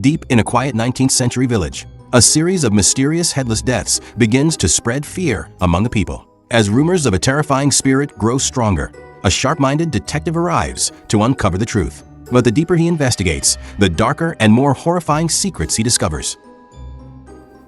Deep in a quiet 19th century village, a series of mysterious headless deaths begins to spread fear among the people. As rumors of a terrifying spirit grow stronger, a sharp-minded detective arrives to uncover the truth. But the deeper he investigates, the darker and more horrifying secrets he discovers.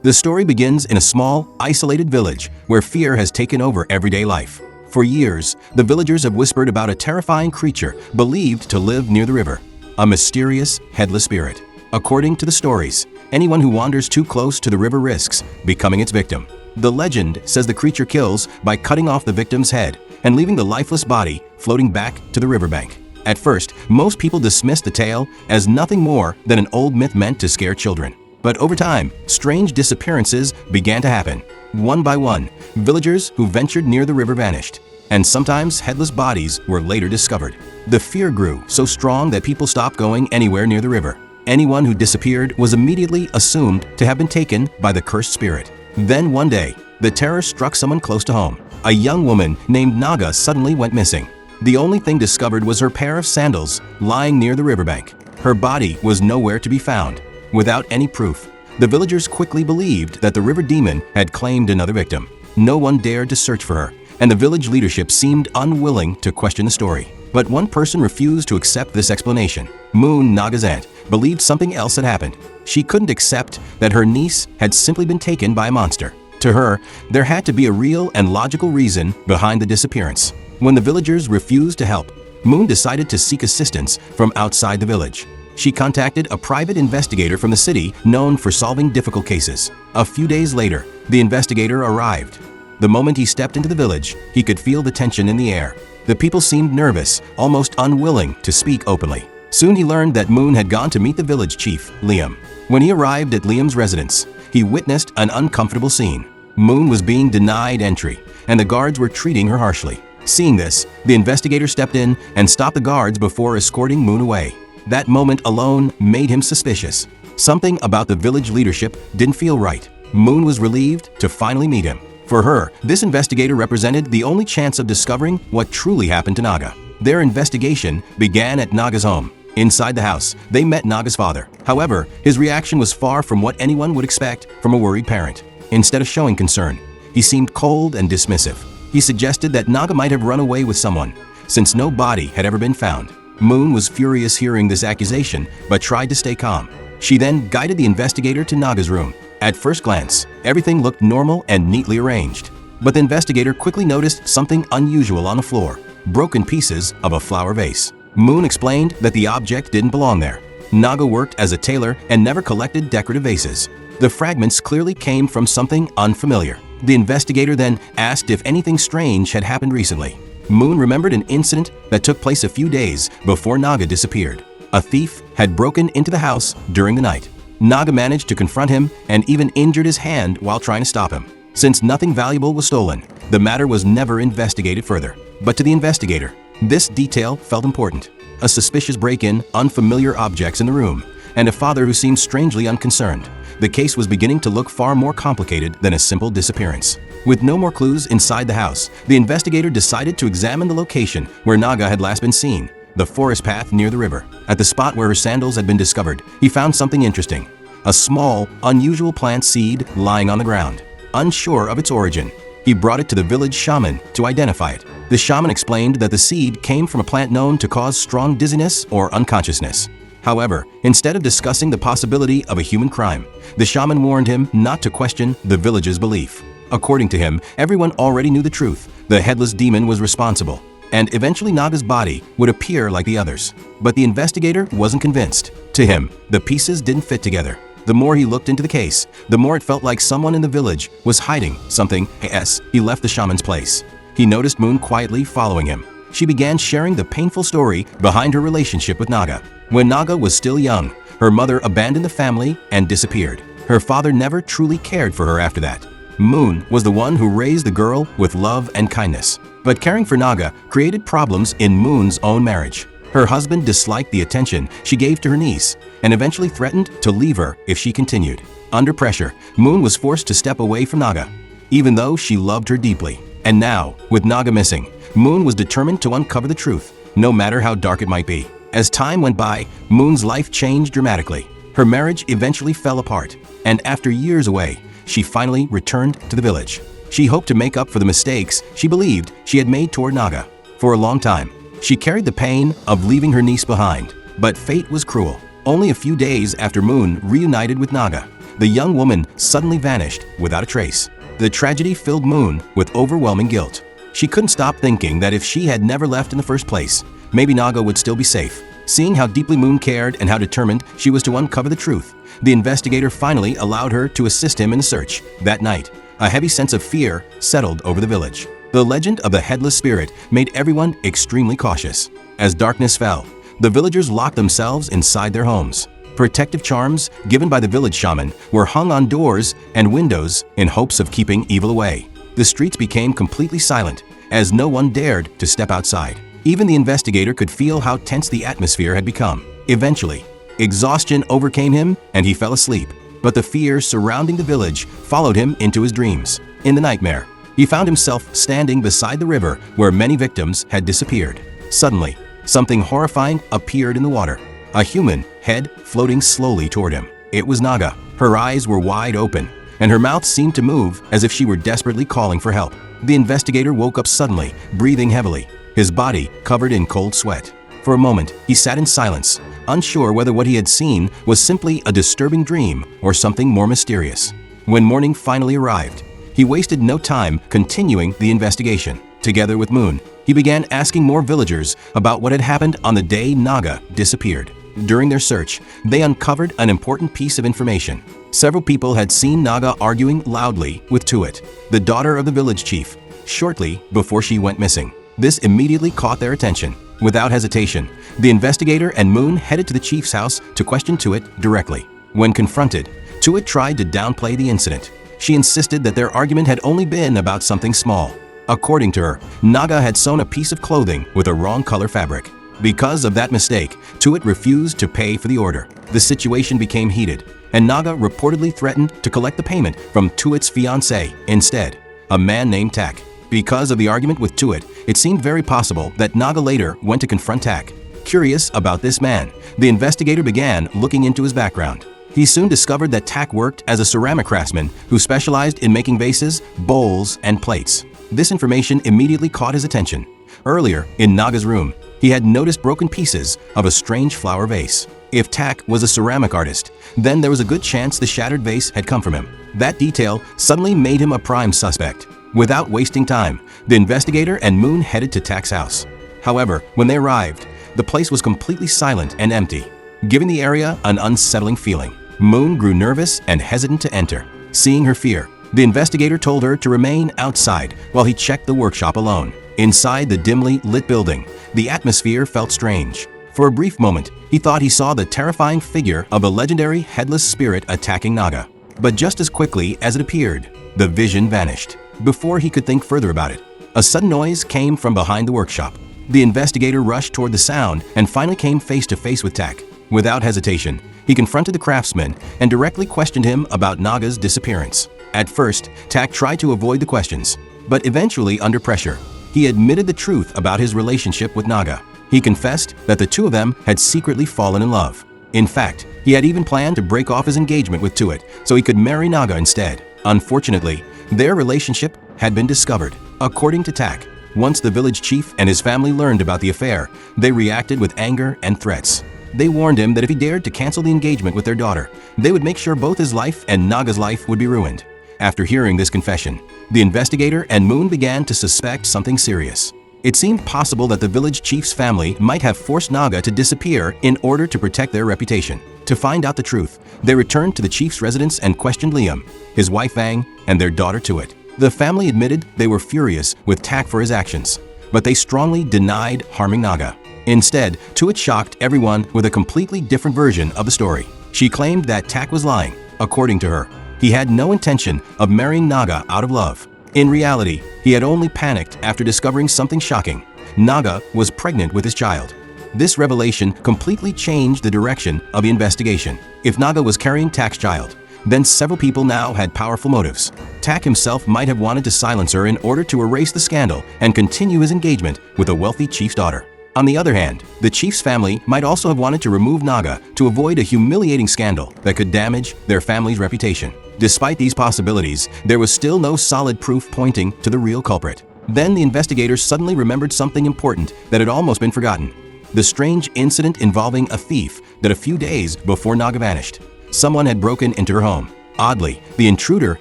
The story begins in a small, isolated village where fear has taken over everyday life. For years, the villagers have whispered about a terrifying creature believed to live near the river, a mysterious, headless spirit. According to the stories, anyone who wanders too close to the river risks becoming its victim. The legend says the creature kills by cutting off the victim's head and leaving the lifeless body floating back to the riverbank. At first, most people dismissed the tale as nothing more than an old myth meant to scare children. But over time, strange disappearances began to happen. One by one, villagers who ventured near the river vanished, and sometimes headless bodies were later discovered. The fear grew so strong that people stopped going anywhere near the river. Anyone who disappeared was immediately assumed to have been taken by the cursed spirit. Then one day, the terror struck someone close to home. A young woman named Naga suddenly went missing. The only thing discovered was her pair of sandals lying near the riverbank. Her body was nowhere to be found. Without any proof, the villagers quickly believed that the river demon had claimed another victim. No one dared to search for her, and the village leadership seemed unwilling to question the story. But one person refused to accept this explanation. Moon, Naga's aunt, believed something else had happened. She couldn't accept that her niece had simply been taken by a monster. To her, there had to be a real and logical reason behind the disappearance. When the villagers refused to help, Moon decided to seek assistance from outside the village. She contacted a private investigator from the city known for solving difficult cases. A few days later, the investigator arrived. The moment he stepped into the village, he could feel the tension in the air. The people seemed nervous, almost unwilling to speak openly. Soon he learned that Moon had gone to meet the village chief, Liam. When he arrived at Liam's residence, he witnessed an uncomfortable scene. Moon was being denied entry, and the guards were treating her harshly. Seeing this, the investigator stepped in and stopped the guards before escorting Moon away. That moment alone made him suspicious. Something about the village leadership didn't feel right. Moon was relieved to finally meet him. For her, this investigator represented the only chance of discovering what truly happened to Naga. Their investigation began at Naga's home. Inside the house, they met Naga's father. However, his reaction was far from what anyone would expect from a worried parent. Instead of showing concern, he seemed cold and dismissive. He suggested that Naga might have run away with someone, since no body had ever been found. Moon was furious hearing this accusation, but tried to stay calm. She then guided the investigator to Naga's room. At first glance, everything looked normal and neatly arranged. But the investigator quickly noticed something unusual on the floor: broken pieces of a flower vase. Moon explained that the object didn't belong there. Naga worked as a tailor and never collected decorative vases. The fragments clearly came from something unfamiliar. The investigator then asked if anything strange had happened recently. Moon remembered an incident that took place a few days before Naga disappeared. A thief had broken into the house during the night. Naga managed to confront him and even injured his hand while trying to stop him. Since nothing valuable was stolen, the matter was never investigated further. But to the investigator, this detail felt important. A suspicious break-in, unfamiliar objects in the room, and a father who seemed strangely unconcerned. The case was beginning to look far more complicated than a simple disappearance. With no more clues inside the house, the investigator decided to examine the location where Naga had last been seen, the forest path near the river. At the spot where her sandals had been discovered, he found something interesting: a small, unusual plant seed lying on the ground. Unsure of its origin, he brought it to the village shaman to identify it. The shaman explained that the seed came from a plant known to cause strong dizziness or unconsciousness. However, instead of discussing the possibility of a human crime, the shaman warned him not to question the village's belief. According to him, everyone already knew the truth: the headless demon was responsible, and eventually Naga's body would appear like the others. But the investigator wasn't convinced. To him, the pieces didn't fit together. The more he looked into the case, the more it felt like someone in the village was hiding something. As he left the shaman's place, he noticed Moon quietly following him. She began sharing the painful story behind her relationship with Naga. When Naga was still young, her mother abandoned the family and disappeared. Her father never truly cared for her after that. Moon was the one who raised the girl with love and kindness. But caring for Naga created problems in Moon's own marriage. Her husband disliked the attention she gave to her niece and eventually threatened to leave her if she continued. Under pressure, Moon was forced to step away from Naga, even though she loved her deeply. And now, with Naga missing, Moon was determined to uncover the truth, no matter how dark it might be. As time went by, Moon's life changed dramatically. Her marriage eventually fell apart, and after years away, she finally returned to the village. She hoped to make up for the mistakes she believed she had made toward Naga. For a long time, she carried the pain of leaving her niece behind, but fate was cruel. Only a few days after Moon reunited with Naga, the young woman suddenly vanished without a trace. The tragedy filled Moon with overwhelming guilt. She couldn't stop thinking that if she had never left in the first place, maybe Naga would still be safe. Seeing how deeply Moon cared and how determined she was to uncover the truth, the investigator finally allowed her to assist him in the search. That night, a heavy sense of fear settled over the village. The legend of the Headless Spirit made everyone extremely cautious. As darkness fell, the villagers locked themselves inside their homes. Protective charms given by the village shaman were hung on doors and windows in hopes of keeping evil away. The streets became completely silent, as no one dared to step outside. Even the investigator could feel how tense the atmosphere had become. Eventually, exhaustion overcame him and he fell asleep. But the fear surrounding the village followed him into his dreams. In the nightmare, he found himself standing beside the river where many victims had disappeared. Suddenly, something horrifying appeared in the water. A human head floating slowly toward him. It was Naga. Her eyes were wide open, and her mouth seemed to move as if she were desperately calling for help. The investigator woke up suddenly, breathing heavily, his body covered in cold sweat. For a moment, he sat in silence, unsure whether what he had seen was simply a disturbing dream or something more mysterious. When morning finally arrived, he wasted no time continuing the investigation. Together with Moon, he began asking more villagers about what had happened on the day Naga disappeared. During their search, they uncovered an important piece of information. Several people had seen Naga arguing loudly with Tuat, the daughter of the village chief, shortly before she went missing. This immediately caught their attention. Without hesitation, the investigator and Moon headed to the chief's house to question Tuat directly. When confronted, Tuat tried to downplay the incident. She insisted that their argument had only been about something small. According to her, Naga had sewn a piece of clothing with a wrong color fabric. Because of that mistake, Tuat refused to pay for the order. The situation became heated, and Naga reportedly threatened to collect the payment from Tuat's fiancé instead, a man named Tak. Because of the argument with Tuat, it seemed very possible that Naga later went to confront Tak. Curious about this man, the investigator began looking into his background. He soon discovered that Tak worked as a ceramic craftsman who specialized in making vases, bowls, and plates. This information immediately caught his attention. Earlier, in Naga's room, he had noticed broken pieces of a strange flower vase. If Tak was a ceramic artist, then there was a good chance the shattered vase had come from him. That detail suddenly made him a prime suspect. Without wasting time, the investigator and Moon headed to Tak's house. However, when they arrived, the place was completely silent and empty, giving the area an unsettling feeling. Moon grew nervous and hesitant to enter. Seeing her fear, the investigator told her to remain outside while he checked the workshop alone. Inside the dimly lit building, the atmosphere felt strange. For a brief moment, he thought he saw the terrifying figure of a legendary headless spirit attacking Naga. But just as quickly as it appeared, the vision vanished. Before he could think further about it, a sudden noise came from behind the workshop. The investigator rushed toward the sound and finally came face to face with Tak. Without hesitation, he confronted the craftsman and directly questioned him about Naga's disappearance. At first, Tak tried to avoid the questions, but eventually, under pressure, he admitted the truth about his relationship with Naga. He confessed that the two of them had secretly fallen in love. In fact, he had even planned to break off his engagement with Tuat so he could marry Naga instead. Unfortunately, their relationship had been discovered. According to Tak, once the village chief and his family learned about the affair, they reacted with anger and threats. They warned him that if he dared to cancel the engagement with their daughter, they would make sure both his life and Naga's life would be ruined. After hearing this confession, the investigator and Moon began to suspect something serious. It seemed possible that the village chief's family might have forced Naga to disappear in order to protect their reputation. To find out the truth, they returned to the chief's residence and questioned Liam, his wife Vang, and their daughter Tuat. The family admitted they were furious with Tak for his actions, but they strongly denied harming Naga. Instead, Tuat shocked everyone with a completely different version of the story. She claimed that Tak was lying. According to her, he had no intention of marrying Naga out of love. In reality, he had only panicked after discovering something shocking. Naga was pregnant with his child. This revelation completely changed the direction of the investigation. If Naga was carrying Tak's child, then several people now had powerful motives. Tak himself might have wanted to silence her in order to erase the scandal and continue his engagement with a wealthy chief's daughter. On the other hand, the chief's family might also have wanted to remove Naga to avoid a humiliating scandal that could damage their family's reputation. Despite these possibilities, there was still no solid proof pointing to the real culprit. Then the investigators suddenly remembered something important that had almost been forgotten: the strange incident involving a thief that a few days before Naga vanished. Someone had broken into her home. Oddly, the intruder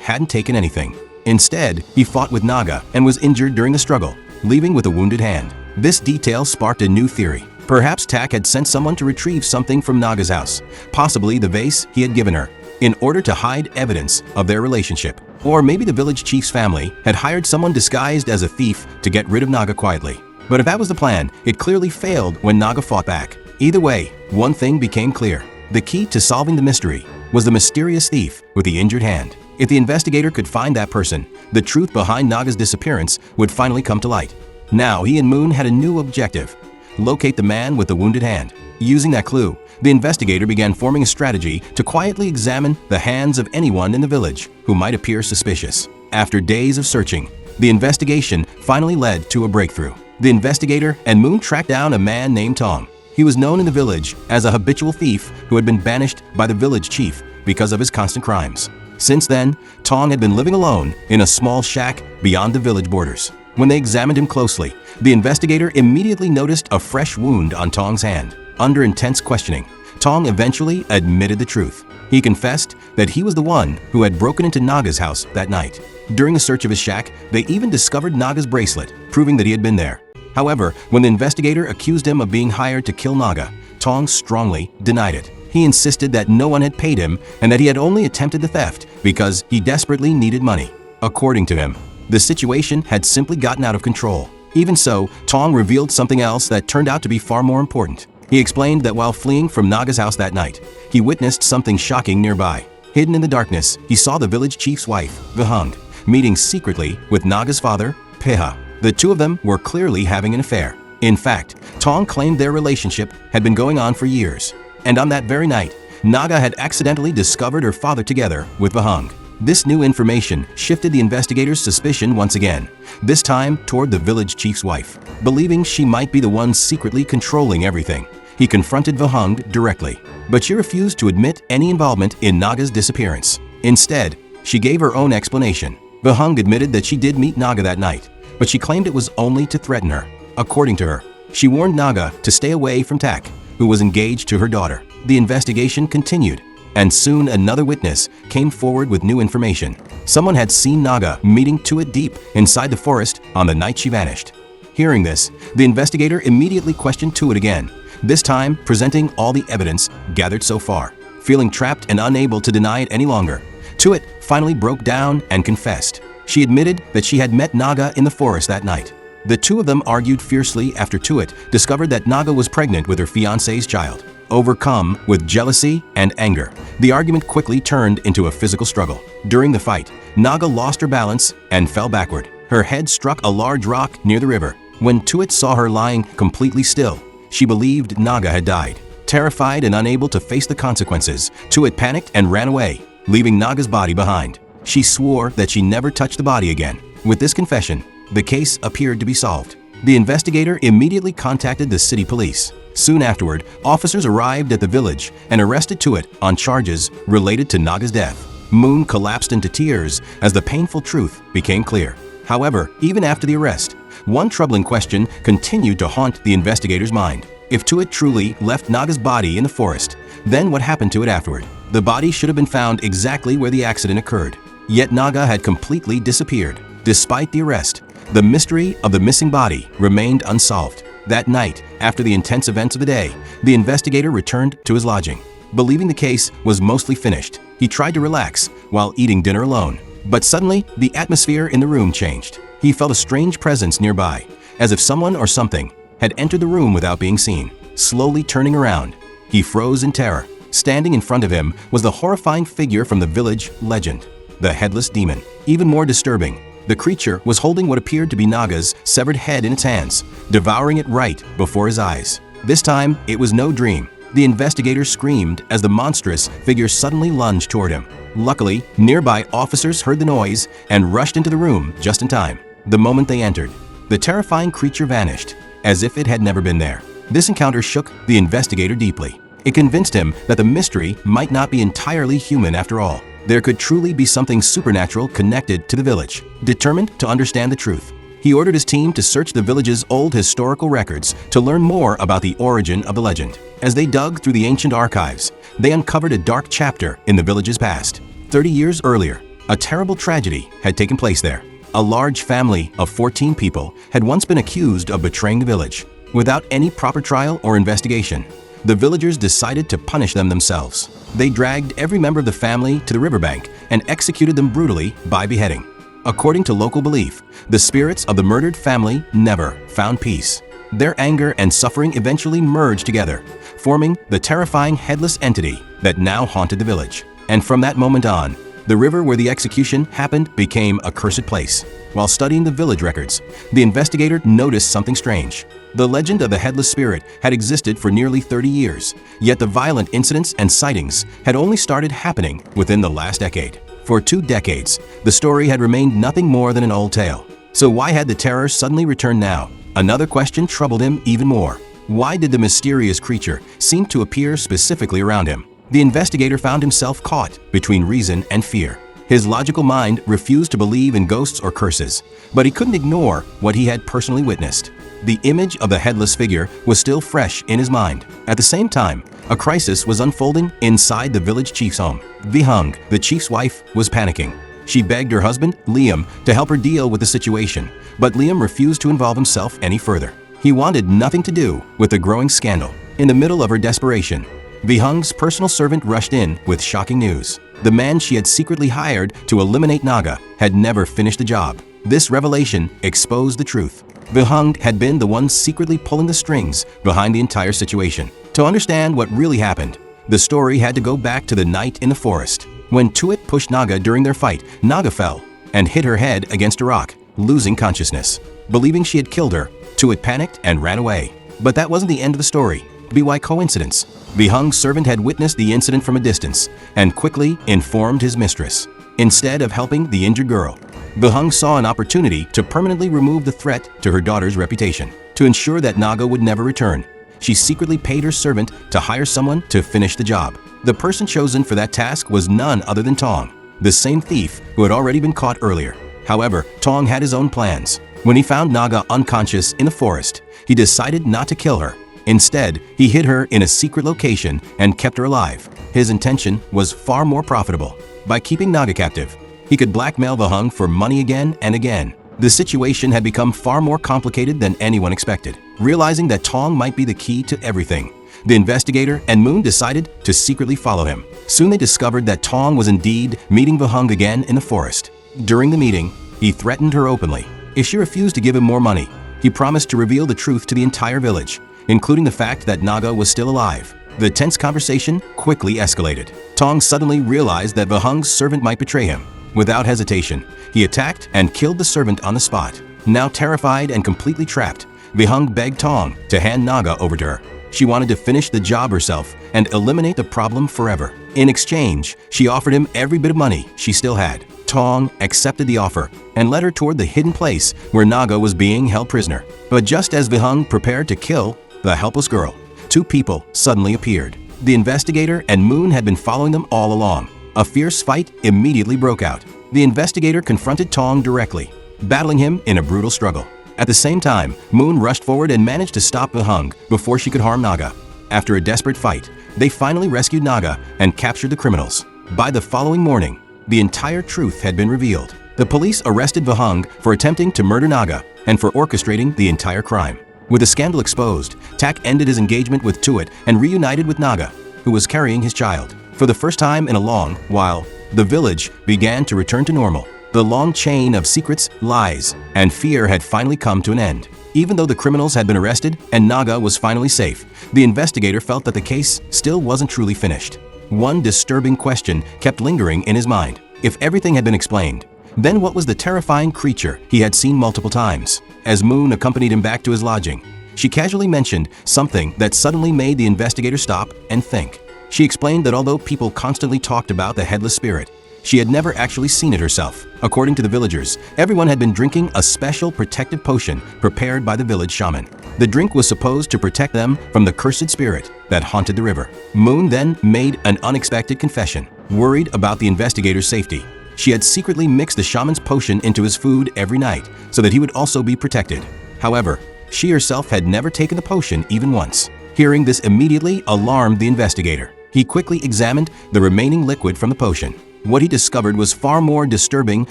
hadn't taken anything. Instead, he fought with Naga and was injured during the struggle, leaving with a wounded hand. This detail sparked a new theory. Perhaps Tak had sent someone to retrieve something from Naga's house, possibly the vase he had given her, in order to hide evidence of their relationship. Or maybe the village chief's family had hired someone disguised as a thief to get rid of Naga quietly. But if that was the plan, it clearly failed when Naga fought back. Either way, one thing became clear: the key to solving the mystery was the mysterious thief with the injured hand. If the investigator could find that person, the truth behind Naga's disappearance would finally come to light. Now he and Moon had a new objective: locate the man with the wounded hand. Using that clue, the investigator began forming a strategy to quietly examine the hands of anyone in the village who might appear suspicious. After days of searching, the investigation finally led to a breakthrough. The investigator and Moon tracked down a man named Tong. He was known in the village as a habitual thief who had been banished by the village chief because of his constant crimes. Since then, Tong had been living alone in a small shack beyond the village borders. When they examined him closely, the investigator immediately noticed a fresh wound on Tong's hand. Under intense questioning, Tong eventually admitted the truth. He confessed that he was the one who had broken into Naga's house that night. During the search of his shack, they even discovered Naga's bracelet, proving that he had been there. However, when the investigator accused him of being hired to kill Naga, Tong strongly denied it. He insisted that no one had paid him and that he had only attempted the theft because he desperately needed money. According to him, the situation had simply gotten out of control. Even so, Tong revealed something else that turned out to be far more important. He explained that while fleeing from Naga's house that night, he witnessed something shocking nearby. Hidden in the darkness, he saw the village chief's wife, Vahung, meeting secretly with Naga's father, Peha. The two of them were clearly having an affair. In fact, Tong claimed their relationship had been going on for years. And on that very night, Naga had accidentally discovered her father together with Vahung. This new information shifted the investigator's suspicion once again, this time toward the village chief's wife. Believing she might be the one secretly controlling everything, he confronted Vahung directly. But she refused to admit any involvement in Naga's disappearance. Instead, she gave her own explanation. Vahung admitted that she did meet Naga that night, but she claimed it was only to threaten her. According to her, she warned Naga to stay away from Tak, who was engaged to her daughter. The investigation continued, and soon another witness came forward with new information. Someone had seen Naga meeting Tuat deep inside the forest on the night she vanished. Hearing this, the investigator immediately questioned Tuat again, this time presenting all the evidence gathered so far. Feeling trapped and unable to deny it any longer, Tuat finally broke down and confessed. She admitted that she had met Naga in the forest that night. The two of them argued fiercely after Tuat discovered that Naga was pregnant with her fiancé's child. Overcome with jealousy and anger, the argument quickly turned into a physical struggle. During the fight, Naga lost her balance and fell backward. Her head struck a large rock near the river. When Tuat saw her lying completely still, she believed Naga had died. Terrified and unable to face the consequences, Tuat panicked and ran away, leaving Naga's body behind. She swore that she never touched the body again. With this confession, the case appeared to be solved. The investigator immediately contacted the city police. Soon afterward, officers arrived at the village and arrested Tuat on charges related to Naga's death. Moon collapsed into tears as the painful truth became clear. However, even after the arrest, one troubling question continued to haunt the investigator's mind. If Tuat truly left Naga's body in the forest, then what happened to it afterward? The body should have been found exactly where the accident occurred. Yet Naga had completely disappeared. Despite the arrest, the mystery of the missing body remained unsolved. That night, after the intense events of the day, the investigator returned to his lodging. Believing the case was mostly finished, he tried to relax while eating dinner alone. But suddenly, the atmosphere in the room changed. He felt a strange presence nearby, as if someone or something had entered the room without being seen. Slowly turning around, he froze in terror. Standing in front of him was the horrifying figure from the village legend, the Headless Demon. Even more disturbing, the creature was holding what appeared to be Naga's severed head in its hands, devouring it right before his eyes. This time, it was no dream. The investigator screamed as the monstrous figure suddenly lunged toward him. Luckily, nearby officers heard the noise and rushed into the room just in time. The moment they entered, the terrifying creature vanished, as if it had never been there. This encounter shook the investigator deeply. It convinced him that the mystery might not be entirely human after all. There could truly be something supernatural connected to the village. Determined to understand the truth, he ordered his team to search the village's old historical records to learn more about the origin of the legend. As they dug through the ancient archives, they uncovered a dark chapter in the village's past. 30 years earlier, a terrible tragedy had taken place there. A large family of 14 people had once been accused of betraying the village. Without any proper trial or investigation, the villagers decided to punish them themselves. They dragged every member of the family to the riverbank and executed them brutally by beheading. According to local belief, the spirits of the murdered family never found peace. Their anger and suffering eventually merged together, forming the terrifying headless entity that now haunted the village. And from that moment on, the river where the execution happened became a cursed place. While studying the village records, the investigator noticed something strange. The legend of the headless spirit had existed for nearly 30 years, yet the violent incidents and sightings had only started happening within the last decade. For 2 decades, the story had remained nothing more than an old tale. So why had the terror suddenly returned now? Another question troubled him even more. Why did the mysterious creature seem to appear specifically around him? The investigator found himself caught between reason and fear. His logical mind refused to believe in ghosts or curses, but he couldn't ignore what he had personally witnessed. The image of the headless figure was still fresh in his mind. At the same time, a crisis was unfolding inside the village chief's home. Vihung, the chief's wife, was panicking. She begged her husband, Liam, to help her deal with the situation, but Liam refused to involve himself any further. He wanted nothing to do with the growing scandal. In the middle of her desperation, Vihung's personal servant rushed in with shocking news. The man she had secretly hired to eliminate Naga had never finished the job. This revelation exposed the truth. Vihung had been the one secretly pulling the strings behind the entire situation. To understand what really happened, the story had to go back to the night in the forest. When Tuat pushed Naga during their fight, Naga fell and hit her head against a rock, losing consciousness. Believing she had killed her, Tuat panicked and ran away. But that wasn't the end of the story. By coincidence, Vihung's servant had witnessed the incident from a distance and quickly informed his mistress. Instead of helping the injured girl, Vihung saw an opportunity to permanently remove the threat to her daughter's reputation. To ensure that Naga would never return, she secretly paid her servant to hire someone to finish the job. The person chosen for that task was none other than Tong, the same thief who had already been caught earlier. However, Tong had his own plans. When he found Naga unconscious in the forest, he decided not to kill her. Instead, he hid her in a secret location and kept her alive. His intention was far more profitable. By keeping Naga captive, he could blackmail Vihung for money again and again. The situation had become far more complicated than anyone expected. Realizing that Tong might be the key to everything, the investigator and Moon decided to secretly follow him. Soon they discovered that Tong was indeed meeting Vihung again in the forest. During the meeting, he threatened her openly. If she refused to give him more money, he promised to reveal the truth to the entire village, including the fact that Naga was still alive. The tense conversation quickly escalated. Tong suddenly realized that Vihung's servant might betray him. Without hesitation, he attacked and killed the servant on the spot. Now terrified and completely trapped, Vihung begged Tong to hand Naga over to her. She wanted to finish the job herself and eliminate the problem forever. In exchange, she offered him every bit of money she still had. Tong accepted the offer and led her toward the hidden place where Naga was being held prisoner. But just as Vihung prepared to kill the helpless girl, 2 people suddenly appeared. The investigator and Moon had been following them all along. A fierce fight immediately broke out. The investigator confronted Tong directly, battling him in a brutal struggle. At the same time, Moon rushed forward and managed to stop Vihung before she could harm Naga. After a desperate fight, they finally rescued Naga and captured the criminals. By the following morning, the entire truth had been revealed. The police arrested Vihung for attempting to murder Naga and for orchestrating the entire crime. With the scandal exposed, Tak ended his engagement with Tuat and reunited with Naga, who was carrying his child. For the first time in a long while, the village began to return to normal. The long chain of secrets, lies, and fear had finally come to an end. Even though the criminals had been arrested and Naga was finally safe, the investigator felt that the case still wasn't truly finished. One disturbing question kept lingering in his mind. If everything had been explained, then what was the terrifying creature he had seen multiple times? As Moon accompanied him back to his lodging, she casually mentioned something that suddenly made the investigator stop and think. She explained that although people constantly talked about the headless spirit, she had never actually seen it herself. According to the villagers, everyone had been drinking a special protective potion prepared by the village shaman. The drink was supposed to protect them from the cursed spirit that haunted the river. Moon then made an unexpected confession. Worried about the investigator's safety, she had secretly mixed the shaman's potion into his food every night so that he would also be protected. However, she herself had never taken the potion even once. Hearing this immediately alarmed the investigator. He quickly examined the remaining liquid from the potion. What he discovered was far more disturbing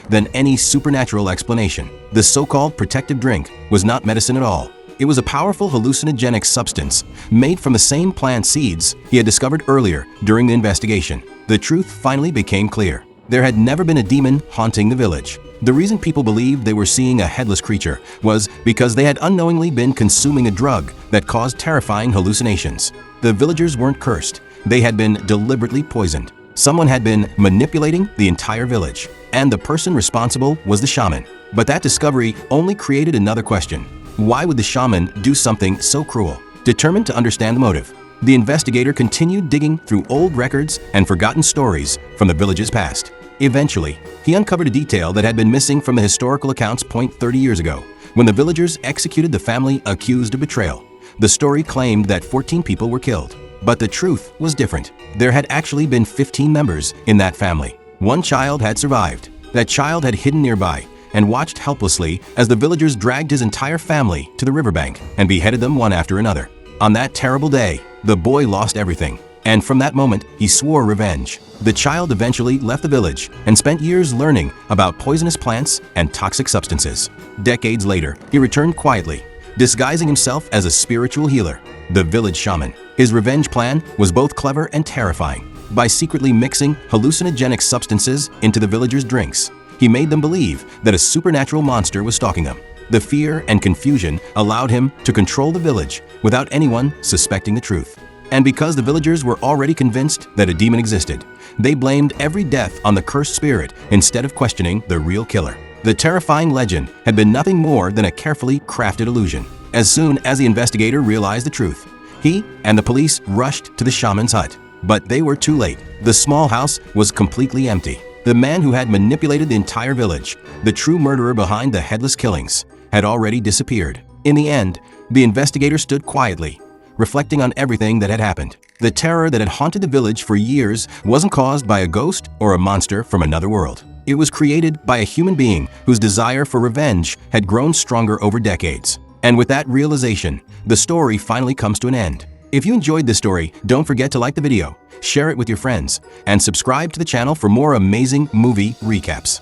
than any supernatural explanation. The so-called protective drink was not medicine at all. It was a powerful hallucinogenic substance made from the same plant seeds he had discovered earlier during the investigation. The truth finally became clear. There had never been a demon haunting the village. The reason people believed they were seeing a headless creature was because they had unknowingly been consuming a drug that caused terrifying hallucinations. The villagers weren't cursed. They had been deliberately poisoned. Someone had been manipulating the entire village, and the person responsible was the shaman. But that discovery only created another question. Why would the shaman do something so cruel? Determined to understand the motive, the investigator continued digging through old records and forgotten stories from the village's past. Eventually, he uncovered a detail that had been missing from the historical accounts 30 years ago, when the villagers executed the family accused of betrayal. The story claimed that 14 people were killed, but the truth was different. There had actually been 15 members in that family. One child had survived. That child had hidden nearby and watched helplessly as the villagers dragged his entire family to the riverbank and beheaded them one after another. On that terrible day, the boy lost everything, and from that moment, he swore revenge. The child eventually left the village and spent years learning about poisonous plants and toxic substances. Decades later, he returned quietly, disguising himself as a spiritual healer, the village shaman. His revenge plan was both clever and terrifying. By secretly mixing hallucinogenic substances into the villagers' drinks, he made them believe that a supernatural monster was stalking them. The fear and confusion allowed him to control the village without anyone suspecting the truth. And because the villagers were already convinced that a demon existed, they blamed every death on the cursed spirit instead of questioning the real killer. The terrifying legend had been nothing more than a carefully crafted illusion. As soon as the investigator realized the truth, he and the police rushed to the shaman's hut. But they were too late. The small house was completely empty. The man who had manipulated the entire village, the true murderer behind the headless killings, had already disappeared. In the end, the investigator stood quietly, reflecting on everything that had happened. The terror that had haunted the village for years wasn't caused by a ghost or a monster from another world. It was created by a human being whose desire for revenge had grown stronger over decades. And with that realization, the story finally comes to an end. If you enjoyed this story, don't forget to like the video, share it with your friends, and subscribe to the channel for more amazing movie recaps.